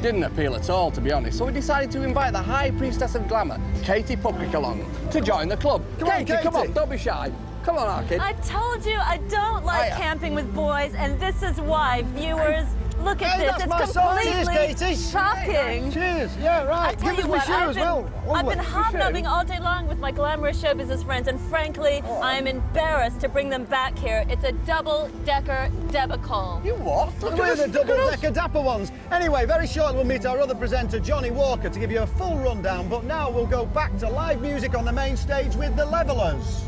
didn't appeal at all, to be honest, so we decided to invite the High Priestess of Glamour, Katie Puckrick, along to join the club. Katie, come on, don't be shy. Come on, our kid. I told you I don't like camping with boys, and this is why. Viewers, look at this. It's completely shocking. Cheers. Yeah, right. Give us my shoe as well. I've been hobnobbing all day long with my glamorous show business friends, and frankly, I'm embarrassed to bring them back here. It's a double-decker debacle. You what? We're the double-decker dapper ones. Anyway, very shortly we'll meet our other presenter, Johnny Walker, to give you a full rundown, but now we'll go back to live music on the main stage with the Levellers.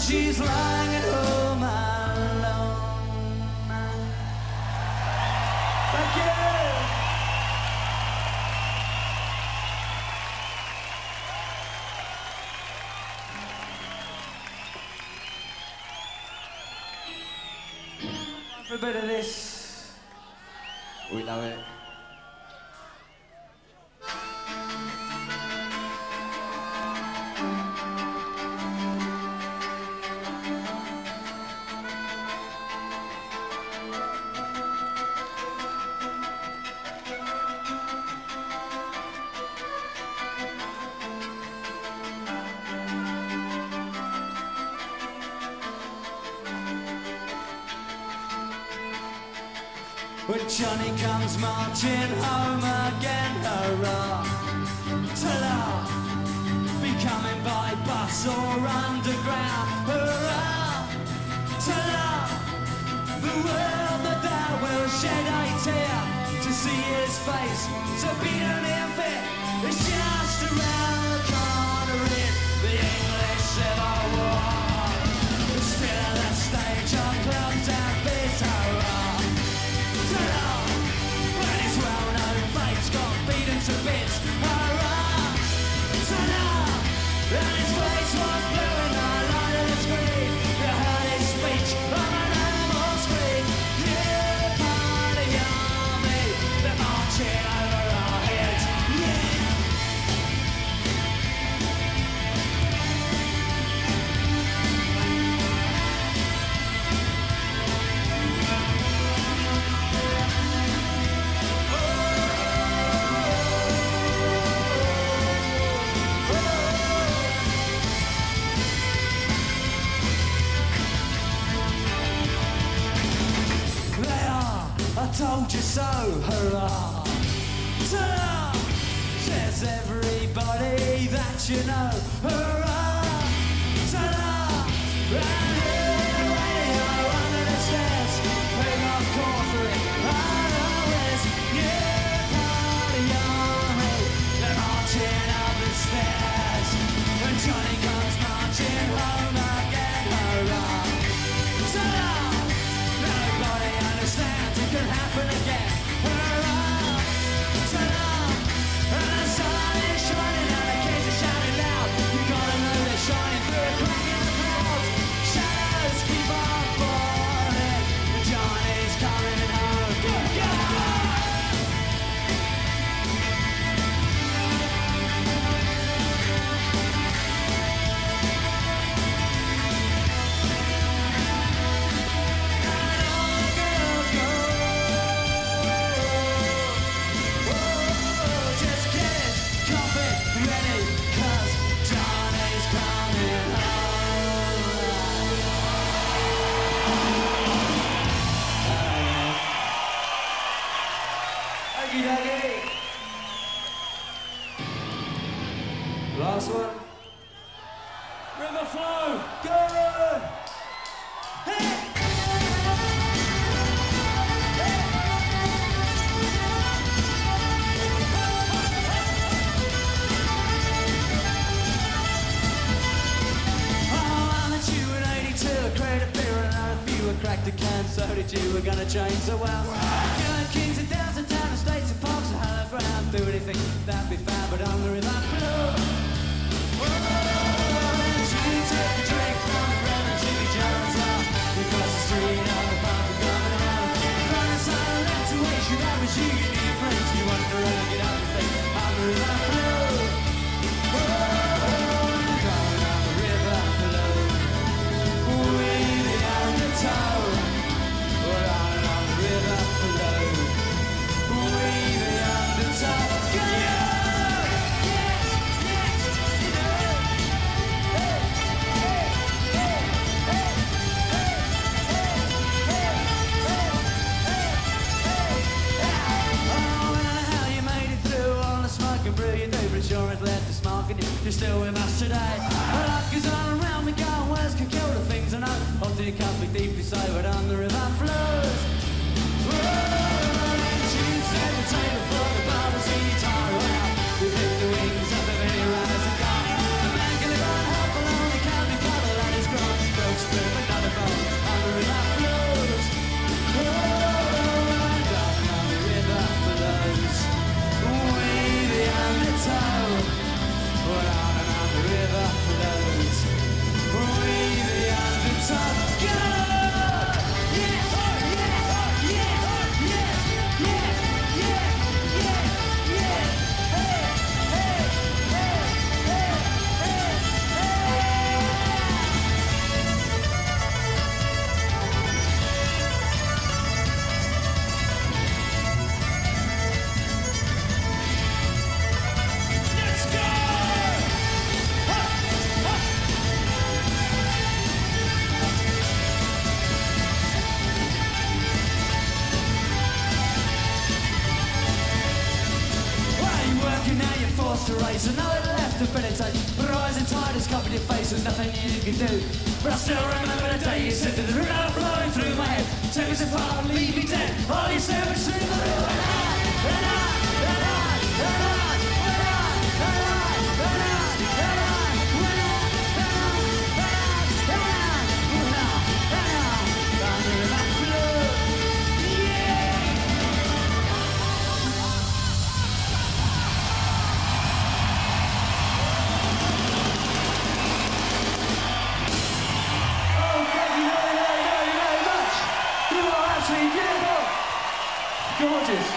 She's lying at home alone. Thank you. For a bit of this, we know it. When Johnny comes marching home again, hurrah, ta-la, be coming by bus or underground, hurrah, ta-la, the world that thou will shed a tear to see his face, so beat him in fit, it's just around the corner in the English Civil War, still at the stage of clubs and beats, hurrah. When his well-known face got beaten to bits, hurrah, ta-da, and his face was blue in the light of the screen. You heard his speech on an animal scream. Yeah, part of the army, they're marching over our heads, yeah. I told you so, hurrah! Ta-da! Says everybody that you know, hurrah! Ta-da! And hear the radio under the stairs, they got call for it, I know it's, yeah, party army, they're marching up the stairs, when Johnny comes marching home again, hurrah! Ta-da! Nobody understands it can happen again. Hurrah! Ta-da! And the sun is shining and the kids are shouting loud. You gotta know they're shining through a crack in the clouds. Okie dokie. Last one. River flow. Go. Hey. Cracked a can, so did you, we're gonna change the world. Going kings and downs and town and states and parks and higher ground. Do anything that'd be found, but on the river flow. You take a drink from the Reverend Jimmy Jones. We cross the street on the path of coming around. From the silent intuition that was you and your friends. You wonder how to get out and think on the river flow. Going on the river flow. We the undertow. We're on and on the river flow. We the undertow. Sure it left us mark and you're still with us today. Well, life goes on around me, going words can kill the things I know. Often it can't be deeply so, but on the river flows. You set the table for the bubbles in your tire out. We lift the wings up of any rising guy. The man can live on help alone, he can't be cuddled on his ground. Broke spirit, but not a bone. On the river flows. Down on the river flows. We the undertow. We're on and on the river flows. We the undertow. Go! Yes! Yes! Yes! Yes! Yes! Yes! Yes! Yes! Hey! Hey! Hey! Let's go! Well, you're working now, you're forced to race. I know it left a bitter taste. But rising tide has covered your face, there's nothing you can do. But I still remember the day you said that the river flowing through my head. Take us apart and leave me dead. All you said was through the river. Gorgeous.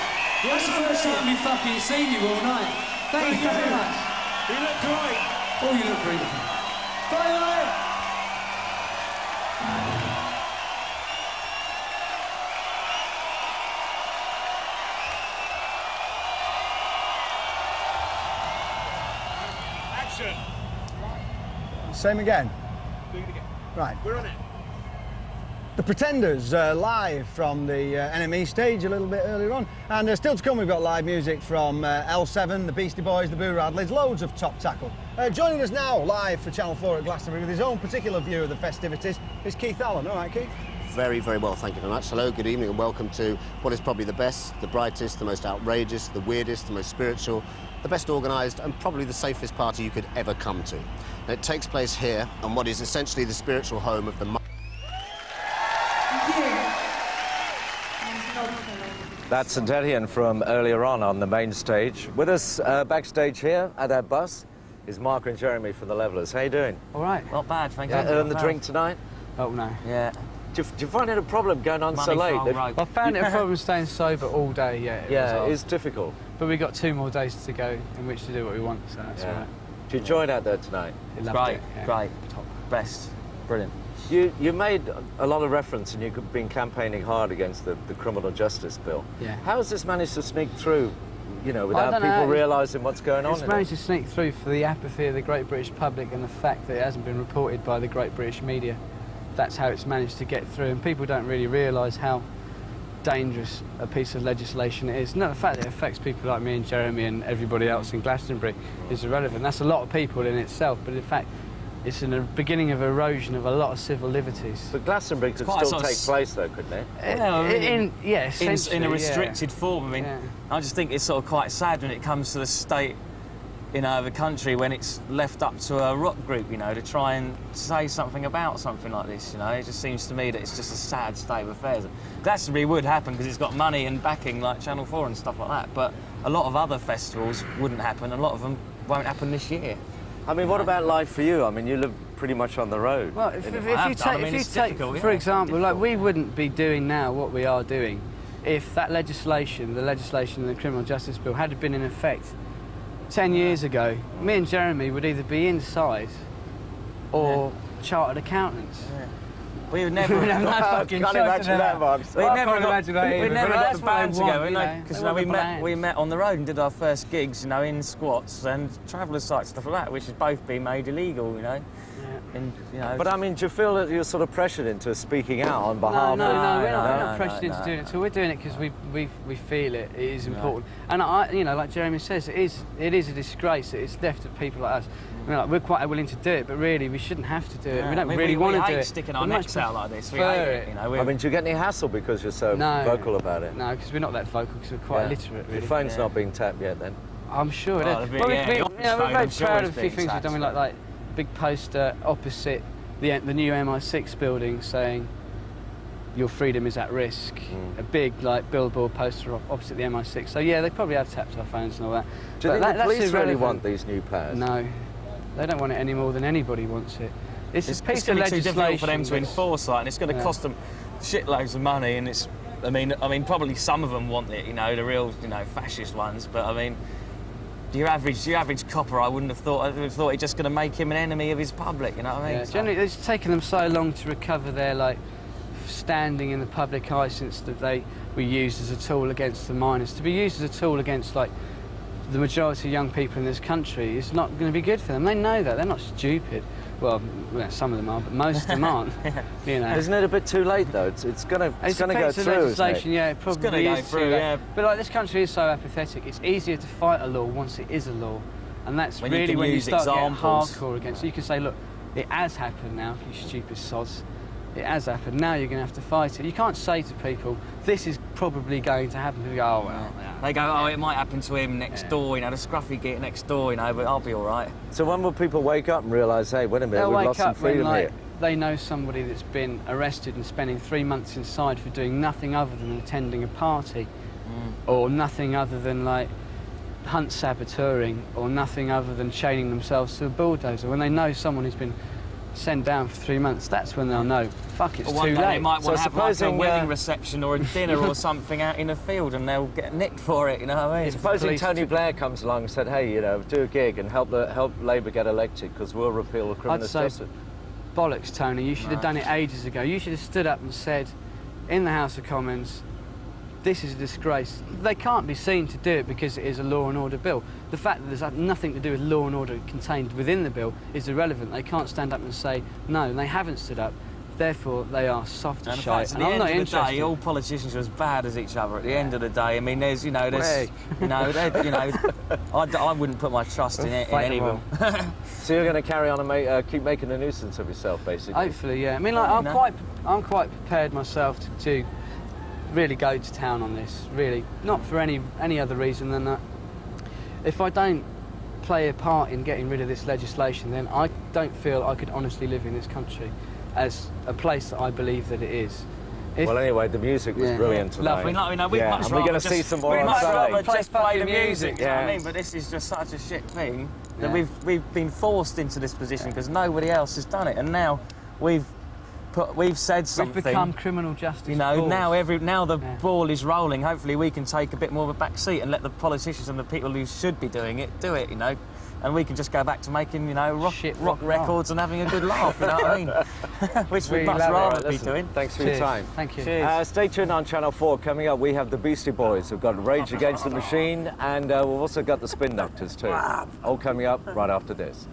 That's the first time we've fucking seen you all night. Thank you very much. You look great. Oh, you look great. Bye, bye. Action. Same again. Do it again. Right. We're on it. The Pretenders live from the NME stage a little bit earlier on. And still to come, we've got live music from L7, the Beastie Boys, the Boo Radleys, loads of top tackle. Joining us now live for Channel 4 at Glastonbury with his own particular view of the festivities is Keith Allen. All right, Keith? Very, very well, thank you very much. Hello, good evening and welcome to what is probably the best, the brightest, the most outrageous, the weirdest, the most spiritual, the best organised and probably the safest party you could ever come to. And it takes place here on what is essentially the spiritual home of the That's St. Etienne from earlier on the main stage. With us backstage here at our bus is Mark and Jeremy from the Levellers. How you doing? All right. Not bad, thank you. Earned the drink tonight? Oh, no. Yeah. Do you find it a problem going on so late? I found it a problem staying sober all day, yeah. Yeah, it is difficult. But we've got 2 more days to go in which to do what we want, so that's all right. Do you enjoy it out there tonight? Great, great. Top. Best. Brilliant. You made a lot of reference and you've been campaigning hard against the criminal justice bill. Yeah. How has this managed to sneak through, you know, without people realising what's going on? It's managed to sneak through for the apathy of the great British public and the fact that it hasn't been reported by the great British media. That's how it's managed to get through, and people don't really realise how dangerous a piece of legislation it is. No, the fact that it affects people like me and Jeremy and everybody else in Glastonbury is irrelevant. That's a lot of people in itself, but in fact, it's in the beginning of erosion of a lot of civil liberties. But Glastonbury could still take place, though, couldn't it? Well, essentially, in a restricted form. I mean, I just think it's sort of quite sad when it comes to the state, you know, of a country when it's left up to a rock group, you know, to try and say something about something like this, you know. It just seems to me that it's just a sad state of affairs. Glastonbury would happen because it's got money and backing like Channel 4 and stuff like that, but a lot of other festivals wouldn't happen, a lot of them won't happen this year. I mean, what about life for you? I mean, you live pretty much on the road. Well, if you take, for example, like we wouldn't be doing now what we are doing if that legislation, the legislation in the Criminal Justice Bill, had been in effect 10 years ago. Me and Jeremy would either be inside or chartered accountants. We would never have no fucking can't imagine that, Mark. We never got the band together, you know, because we met on the road and did our first gigs, you know, in squats and traveller sites, stuff like that, which has both been made illegal, you know. And, you know. But I mean, do you feel that you're sort of pressured into speaking out on behalf No, of... we're not pressured into doing it. So we're doing it because we feel it. It is important. And you know, like Jeremy says, it is a disgrace that it's left to people like us. I mean, like, we're quite willing to do it, but really we shouldn't have to do it. We don't really want to do it. We hate sticking our necks out like this. We hate it. You know, I mean, do you get any hassle because you're so vocal about it? No, because we're not that vocal. Because we're quite illiterate. Really. Your phone's not being tapped yet, then. I'm sure it is. We're very proud of a few things we've done. Like big poster opposite the new MI6 building saying your freedom is at risk. A big like billboard poster opposite the MI6. So yeah, they probably have tapped our phones and all that. Do you think the police really want these new powers? No, they don't want it any more than anybody wants it. It's a piece of legislation. It's too difficult for them to that's... enforce that, and it's going to cost them shitloads of money. And it's, I mean, probably some of them want it, you know, the real, you know, fascist ones. But I mean, your average copper, I wouldn't have thought. I would have thought it's just going to make him an enemy of his public. You know what I mean? Yeah, generally, it's taken them so long to recover their like standing in the public eye since that they were used as a tool against the minors. To be used as a tool against like the majority of young people in this country is not going to be good for them. They know that. They're not stupid. Well, some of them are, but most of them aren't. You know. Isn't it a bit too late though? It's going to go through. Legislation, yeah, it probably is through. Yeah. But like this country is so apathetic. It's easier to fight a law once it is a law, and that's when really when you start getting hardcore against. So you can say, look, it has happened now, you stupid sods. It has happened. Now you're going to have to fight it. You can't say to people, this is probably going to happen. People go, oh, well. Yeah. They go, oh, it might happen to him next door, you know, the scruffy git next door, you know, but I'll be all right. So when will people wake up and realise, hey, wait a minute, we've lost some freedom here? They know somebody that's been arrested and spending 3 months inside for doing nothing other than attending a party, or nothing other than, like, hunt saboteuring, or nothing other than chaining themselves to a bulldozer. When they know someone who's been sent down for 3 months, that's when they'll know, fuck, it's too late. They might want to have like a wedding reception or a dinner or something out in a field and they'll get nicked for it, you know what I mean? Supposing Tony Blair comes along and said, hey, you know, do a gig and help Labour get elected because we'll repeal the criminal justice. Bollocks, Tony, you should have done it ages ago. You should have stood up and said, in the House of Commons, this is a disgrace. They can't be seen to do it because it is a law and order bill. The fact that there's nothing to do with law and order contained within the bill is irrelevant. They can't stand up and say no, and they haven't stood up. Therefore, they are soft as shite. And I'm not interested. At the end of the day, all politicians are as bad as each other. At the end of the day, I mean, I wouldn't put my trust in any of them. So you're going to carry on and keep making a nuisance of yourself, basically. Hopefully, yeah. I mean, like, I'm quite prepared myself to really go to town on this, really. Not for any other reason than that if I don't play a part in getting rid of this legislation, then I don't feel I could honestly live in this country as a place that I believe that it is. Well, anyway, the music was brilliant tonight. We're going to see some more on Saturday. We'd much rather just play the music, you know what I mean? Yeah. But this is just such a shit thing that we've been forced into this position because nobody else has done it, and now we've said something. We've become criminal justice. You know, balls. now the ball is rolling. Hopefully, we can take a bit more of a back seat and let the politicians and the people who should be doing it do it. You know, and we can just go back to making, you know, rock records and having a good laugh. You know what I mean? Which we'd much rather be doing. Thanks for your time. Thank you. Cheers. Stay tuned on Channel 4. Coming up, we have the Beastie Boys. We've got Rage Against the Machine, and we've also got the Spin Doctors too. All coming up right after this.